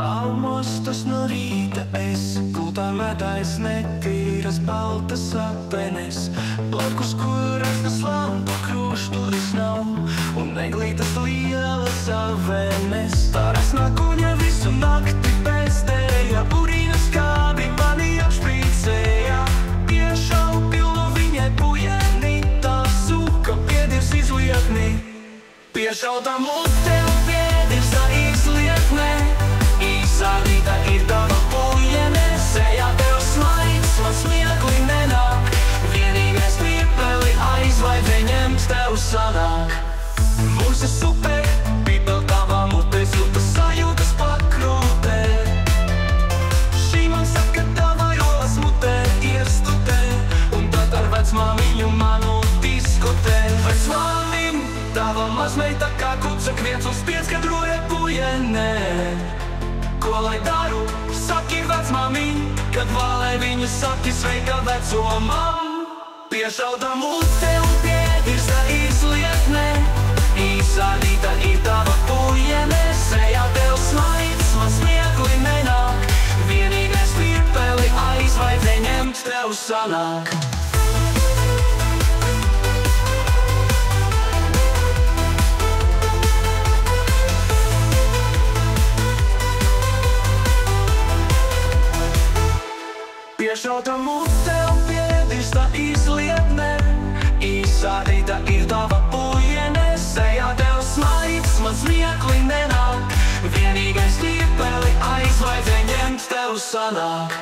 Almostas no rīta es, gultā medais netīras baltas apenes. Blakus kuras lampu krūšturis nav, un neglītas lielas avenes. Tāras nakuņa visu nakti pēstēja, burīna skābi mani apšprīcēja. Piešau pilnu viņai pujeni, tā suka piedirs izliekni. Piešauta mute un piedirs tā izliekne. Īsā rīta ir tava pujene, sejā tev smaids, man smiekli nenāk. Vienīgais pipeli aizvaid, ņemt tev sanāk. Mūsu super, pipel tavā mutē, siltas sajūtas pakrūtē. Šī man saka tavā rolas mutē, iestutē, un tad ar vecmāmiņu manu diskutē. Vecmāmiņ, tava mazmeita kā kucak viens uz piecgadroja pujenē. Ko lai daru, saki vecmāmiņ, kad vālē viņa saki sveika vecomam. Piešauta mute un piedirsta izliekne. Īsā rīta ir tava pujene, sejā tev smaids, man smiekli nenāk. Vienīgais pipeli aizvaid, ņemt tev sanāk. Piešauta mute un piedirsta izliekne. Īsā rīta ir tava pujene, sejā tev smaids, man smiekli nenāk. Vienīgais pipeli aizvaid, ņemt tev sanāk.